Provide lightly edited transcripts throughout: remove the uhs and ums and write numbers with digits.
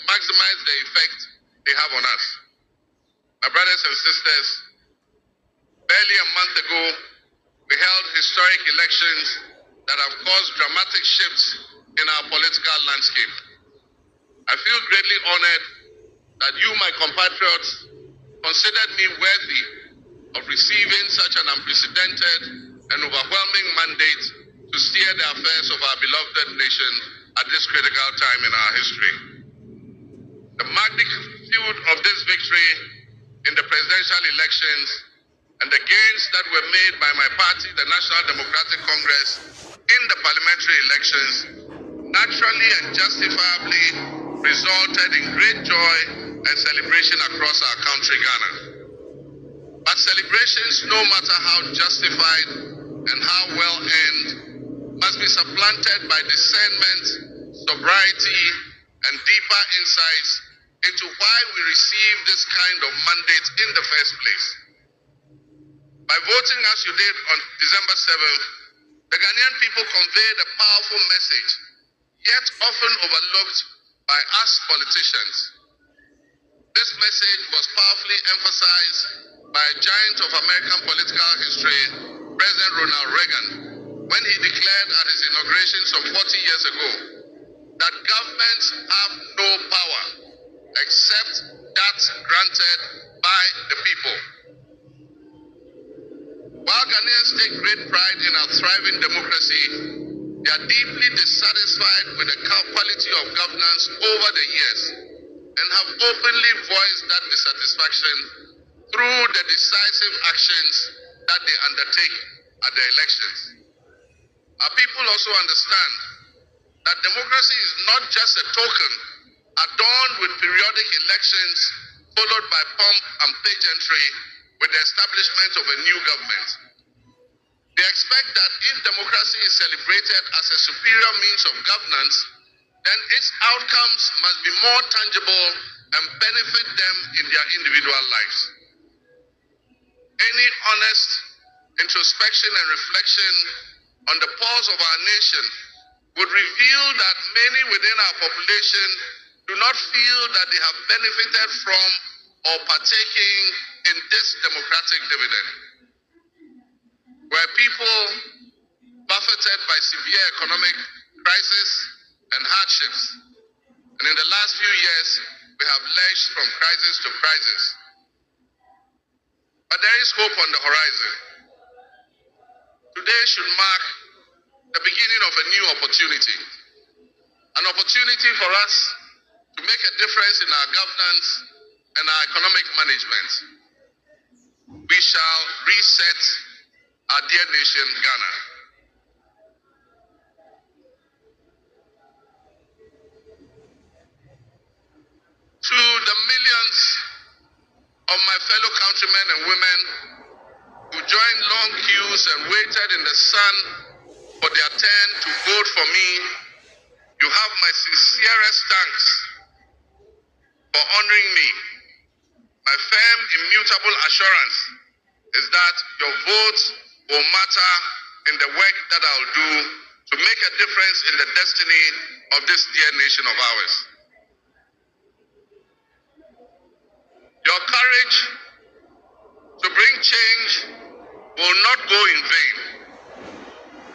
maximize the effect they have on us. My brothers and sisters, barely a month ago, we held historic elections that have caused dramatic shifts in our political landscape. I feel greatly honored that you, my compatriots, considered me worthy of receiving such an unprecedented and overwhelming mandate to steer the affairs of our beloved nation at this critical time in our history. The magnitude of this victory in the presidential elections and the gains that were made by my party, the National Democratic Congress, in the parliamentary elections naturally and justifiably resulted in great joy and celebration across our country, Ghana. But celebrations, no matter how justified and how well earned, must be supplanted by discernment, sobriety, and deeper insights into why we received this kind of mandate in the first place. By voting as you did on December 7th, the Ghanaian people conveyed a powerful message, yet often overlooked by us politicians. This message was powerfully emphasized by a giant of American political history, President Ronald Reagan, when he declared at his inauguration some 40 years ago that governments have no power except that granted by the people. While Ghanaians take great pride in our thriving democracy, they are deeply dissatisfied with the quality of governance over the years and have openly voiced that dissatisfaction through the decisive actions that they undertake at the elections. Our people also understand that democracy is not just a token adorned with periodic elections followed by pomp and pageantry with the establishment of a new government. They expect that if democracy is celebrated as a superior means of governance, then its outcomes must be more tangible and benefit them in their individual lives. Any honest introspection and reflection on the pulse of our nation would reveal that many within our population do not feel that they have benefited from or partaking in this democratic dividend. Where people buffeted by severe economic crisis and hardships, and in the last few years, we have lurched from crisis to crisis. But there is hope on the horizon. Today should mark the beginning of a new opportunity, an opportunity for us to make a difference in our governance and our economic management. We shall reset our dear nation, Ghana. To the millions of my fellow countrymen and women who joined long queues and waited in the sun for their turn to vote for me, you have my sincerest thanks for honoring me. My firm, immutable assurance is that your votes will matter in the work that I'll do to make a difference in the destiny of this dear nation of ours. Your courage to bring change will not go in vain.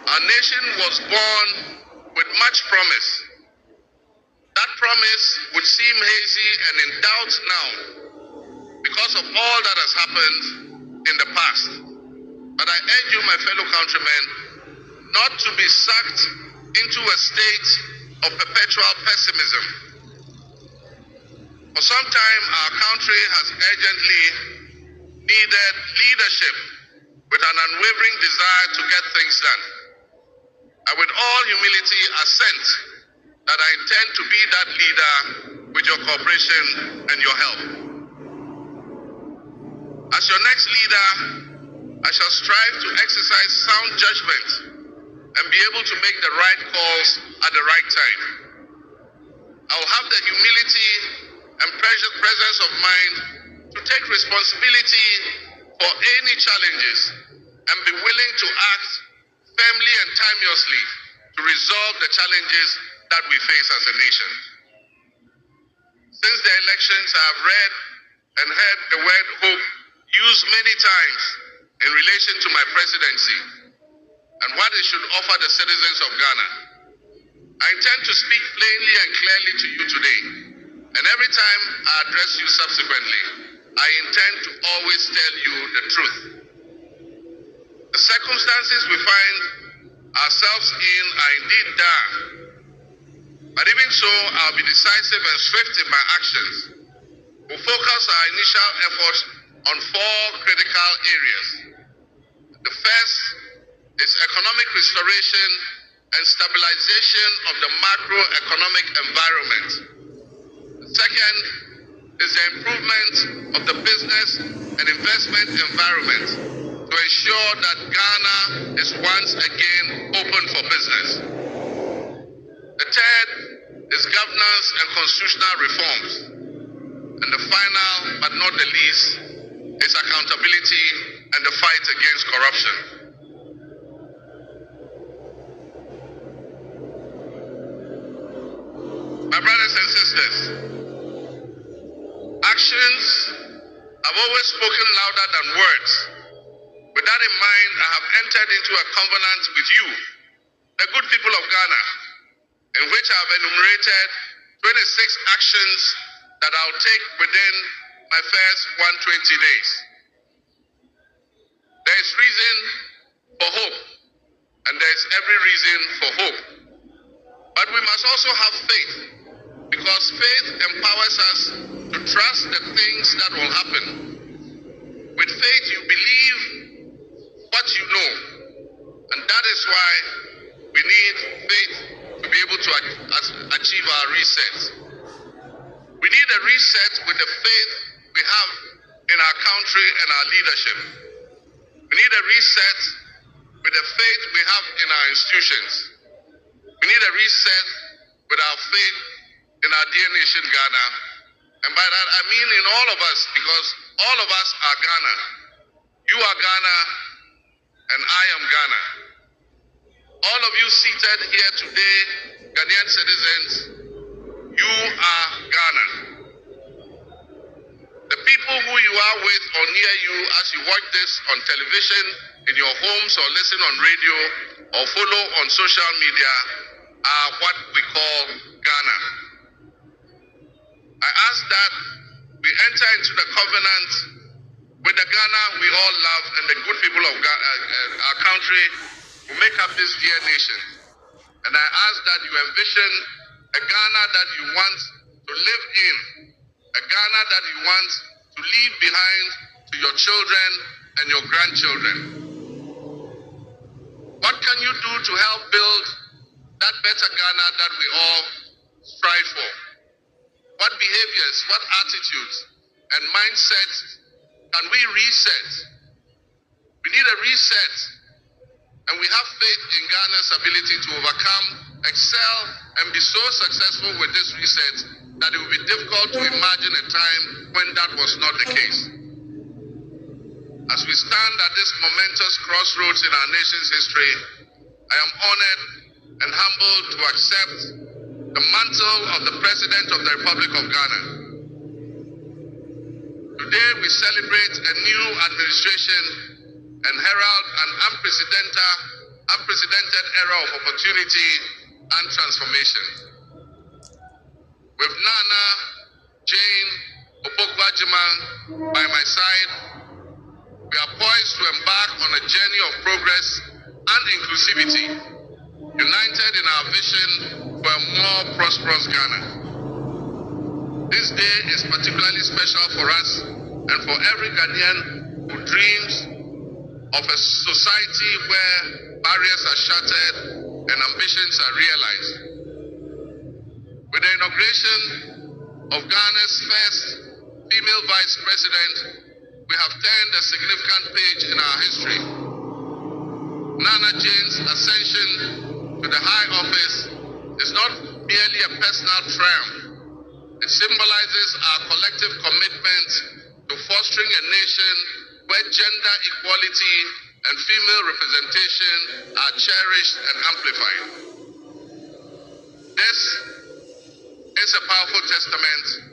Our nation was born with much promise. That promise would seem hazy and in doubt now because of all that has happened in the past. But I urge you, my fellow countrymen, not to be sucked into a state of perpetual pessimism. For some time, our country has urgently needed leadership with an unwavering desire to get things done. I with all humility assent that I intend to be that leader with your cooperation and your help. As your next leader, I shall strive to exercise sound judgment and be able to make the right calls at the right time. I will have the humility and presence of mind to take responsibility for any challenges and be willing to act firmly and timeously to resolve the challenges that we face as a nation. Since the elections, I have read and heard the word hope used many times in relation to my presidency and what it should offer the citizens of Ghana. I intend to speak plainly and clearly to you today, and every time I address you subsequently, I intend to always tell you the truth. The circumstances we find ourselves in are indeed dire, but even so, I'll be decisive and swift in my actions. We'll focus our initial efforts on 4 critical areas. The first is economic restoration and stabilization of the macroeconomic environment. The second is the improvement of the business and investment environment to ensure that Ghana is once again open for business. The third is governance and constitutional reforms. And the final, but not the least, is accountability and the fight against corruption. My brothers and sisters, actions have always spoken louder than words. With that in mind, I have entered into a covenant with you, the good people of Ghana, in which I have enumerated 26 actions that I'll take within my first 120 days. There is reason for hope, and there is every reason for hope. But we must also have faith, because faith empowers us to trust the things that will happen. With faith, you believe what you know, and that is why we need faith to be able to achieve our reset. We need a reset with the faith we have in our country and our leadership. We need a reset with the faith we have in our institutions. We need a reset with our faith in our dear nation, Ghana. And by that, I mean in all of us, because all of us are Ghana. You are Ghana, and I am Ghana. All of you seated here today, Ghanaian citizens, you are Ghana. The people who you are with or near you as you watch this on television, in your homes, or listen on radio, or follow on social media are what we call Ghana. I ask that we enter into the covenant with the Ghana we all love and the good people of our country who make up this dear nation. And I ask that you envision a Ghana that you want to live in, a Ghana that you want to leave behind to your children and your grandchildren. What can you do to help build that better Ghana that we all strive for? What behaviors, what attitudes and mindsets can we reset? We need a reset, and we have faith in Ghana's ability to overcome, excel, and be so successful with this reset that it will be difficult to imagine a time when that was not the case. As we stand at this momentous crossroads in our nation's history, I am honored and humbled to accept the mantle of the President of the Republic of Ghana. Today we celebrate a new administration and herald an unprecedented era of opportunity and transformation. With Nana Jane Opoku-Agyeman by my side, we are poised to embark on a journey of progress and inclusivity, united in our vision for a more prosperous Ghana. This day is particularly special for us and for every Ghanaian who dreams of a society where barriers are shattered and ambitions are realized. With the inauguration of Ghana's first female vice president, we have turned a significant page in our history. Nana Jane's ascension to the high office is not merely a personal triumph. It symbolizes our collective commitment to fostering a nation where gender equality and female representation are cherished and amplified. This is a powerful testament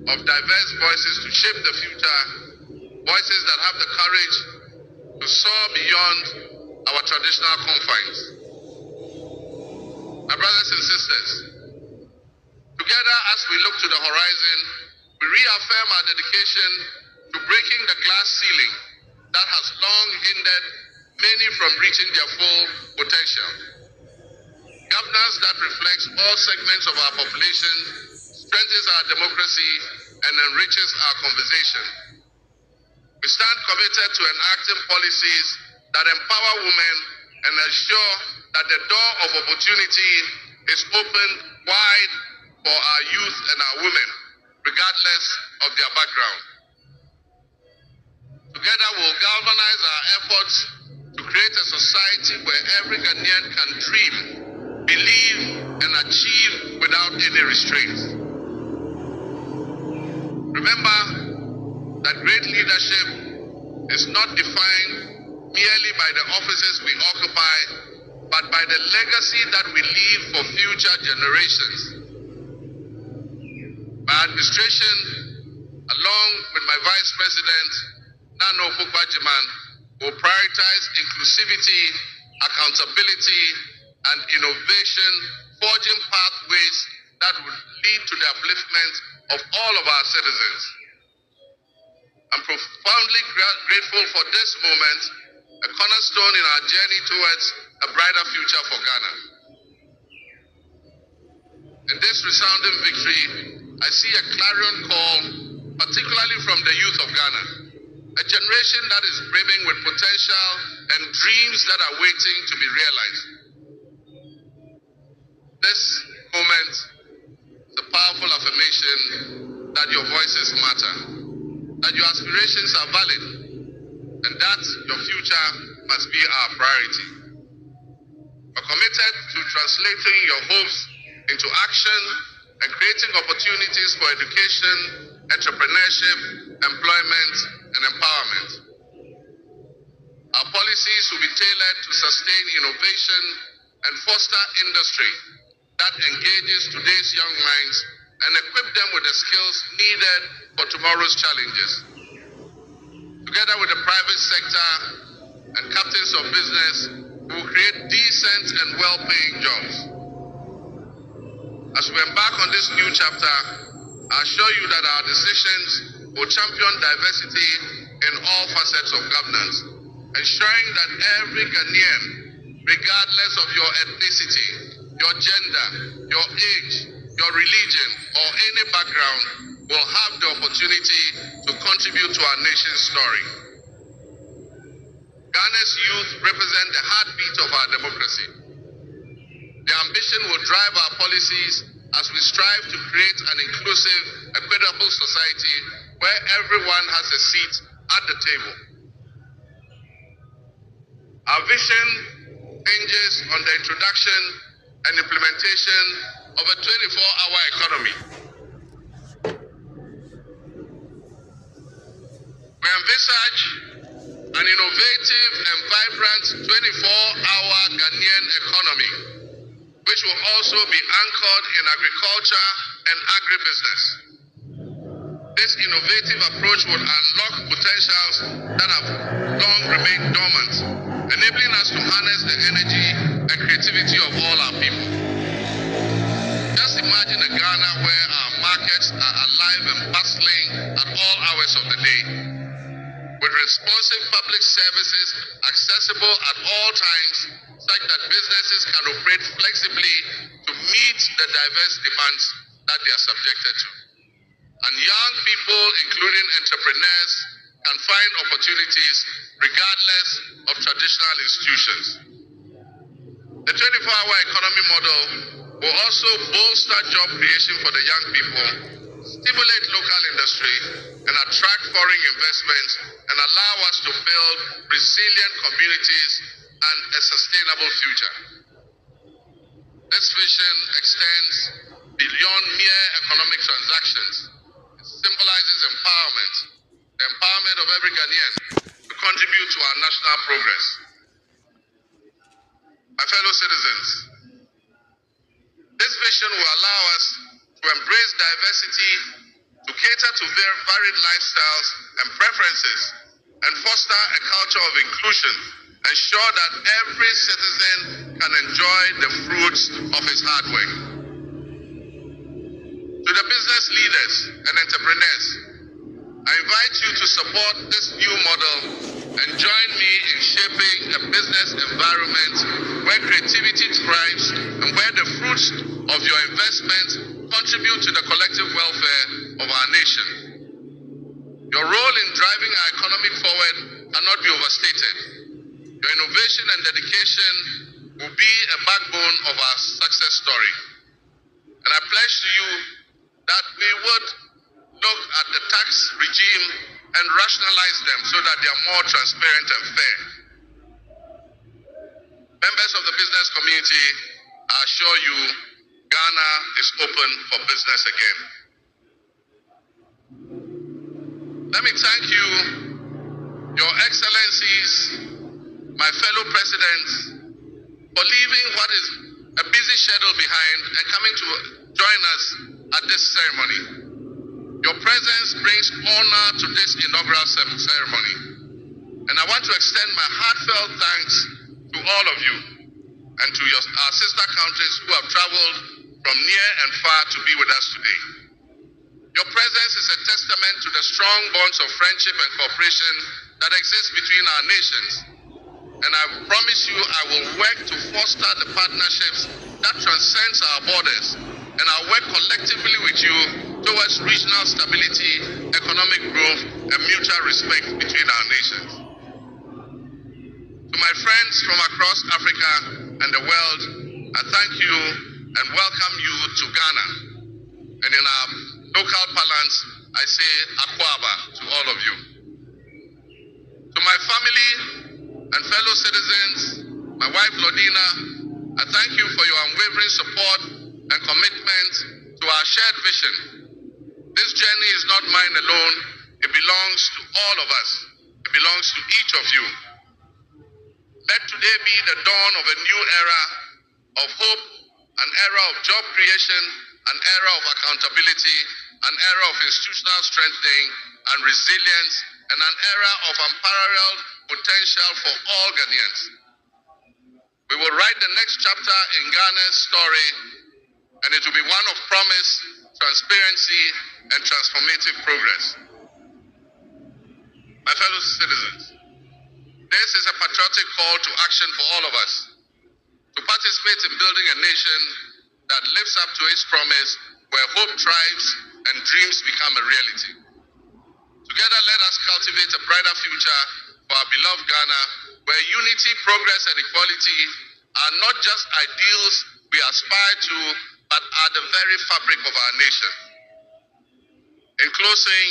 of diverse voices to shape the future, voices that have the courage to soar beyond our traditional confines. My brothers and sisters, together as we look to the horizon, we reaffirm our dedication to breaking the glass ceiling that has long hindered many from reaching their full potential. Governance that reflects all segments of our population strengthens our democracy and enriches our conversation. We stand committed to enacting policies that empower women and ensure that the door of opportunity is opened wide for our youth and our women, regardless of their background. Together we'll galvanize our efforts to create a society where every Ghanaian can dream, believe, and achieve without any restraints. Remember that great leadership is not defined merely by the offices we occupy, but by the legacy that we leave for future generations. My administration, along with my Vice President, Nano Fukwajiman, will prioritize inclusivity, accountability, and innovation, forging pathways that would lead to the upliftment of all of our citizens. I'm profoundly grateful for this moment, a cornerstone in our journey towards a brighter future for Ghana. In this resounding victory, I see a clarion call, particularly from the youth of Ghana, a generation that is brimming with potential and dreams that are waiting to be realized. This moment is a powerful affirmation that your voices matter, that your aspirations are valid, and that your future must be our priority. We're committed to translating your hopes into action and creating opportunities for education, entrepreneurship, employment, and empowerment. Our policies will be tailored to sustain innovation and foster industry that engages today's young minds and equip them with the skills needed for tomorrow's challenges. Together with the private sector and captains of business, we will create decent and well-paying jobs. As we embark on this new chapter, I assure you that our decisions will champion diversity in all facets of governance, ensuring that every Ghanaian, regardless of your ethnicity, your gender, your age, your religion, or any background, will have the opportunity to contribute to our nation's story. Ghana's youth represent the heartbeat of our democracy. Their ambition will drive our policies as we strive to create an inclusive, equitable society where everyone has a seat at the table. Our vision hinges on the introduction and implementation of a 24-hour economy. We envisage an innovative and vibrant 24-hour Ghanaian economy, which will also be anchored in agriculture and agribusiness. This innovative approach would unlock potentials that have long remained dormant, enabling us to harness the energy and creativity of all our people. Just imagine a Ghana where our markets are alive and bustling at all hours of the day, with responsive public services accessible at all times, such that businesses can operate flexibly to meet the diverse demands that they are subjected to. And young people, including entrepreneurs, can find opportunities regardless of traditional institutions. The 24-hour economy model will also bolster job creation for the young people, stimulate local industry, and attract foreign investments, and allow us to build resilient communities and a sustainable future. This vision extends beyond mere economic transactions. It symbolizes empowerment, the empowerment of every Ghanaian to contribute to our national progress. My fellow citizens, this vision will allow us to embrace diversity, to cater to their varied lifestyles and preferences, and foster a culture of inclusion, ensure that every citizen can enjoy the fruits of his hard work. To the business leaders and entrepreneurs, I invite you to support this new model and join me in shaping a business environment where creativity thrives and where the fruits of your investment contribute to the collective welfare of our nation. Your role in driving our economy forward cannot be overstated. Your innovation and dedication will be a backbone of our success story. And I pledge to you that we would look at the tax regime and rationalize them so that they are more transparent and fair. Members of the business community, I assure you, Ghana is open for business again. Let me thank you, Your Excellencies, my fellow presidents, for leaving what is a busy schedule behind and coming to join us at this ceremony. Your presence brings honor to this inaugural ceremony, and I want to extend my heartfelt thanks to all of you and to our sister countries who have traveled from near and far to be with us today. Your presence is a testament to the strong bonds of friendship and cooperation that exist between our nations, and I promise you I will work to foster the partnerships that transcends our borders, and I'll work collectively with you towards regional stability, economic growth, and mutual respect between our nations. To my friends from across Africa and the world, I thank you and welcome you to Ghana. And in our local parlance, I say Akwaba to all of you. To my family and fellow citizens, my wife Lodina, I thank you for your unwavering support and commitment to our shared vision. This journey is not mine alone. It belongs to all of us. It belongs to each of you. Let today be the dawn of a new era of hope, an era of job creation, an era of accountability, an era of institutional strengthening and resilience, and an era of unparalleled potential for all Ghanaians. We will write the next chapter in Ghana's story, and it will be one of promise, transparency, and transformative progress. My fellow citizens, this is a patriotic call to action for all of us to participate in building a nation that lives up to its promise, where hope thrives and dreams become a reality. Together, let us cultivate a brighter future for our beloved Ghana, where unity, progress, and equality are not just ideals we aspire to, but are the very fabric of our nation. In closing,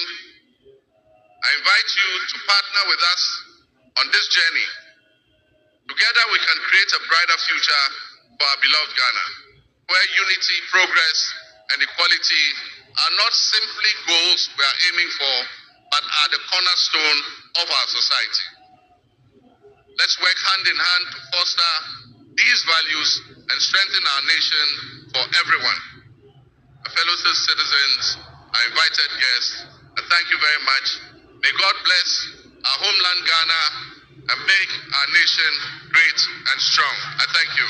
I invite you to partner with us on this journey. Together we can create a brighter future for our beloved Ghana, where unity, progress, and equality are not simply goals we are aiming for, but are the cornerstone of our society. Let's work hand in hand to foster these values and strengthen our nation for everyone. My fellow citizens, our invited guests, I thank you very much. May God bless our homeland Ghana and make our nation great and strong. I thank you.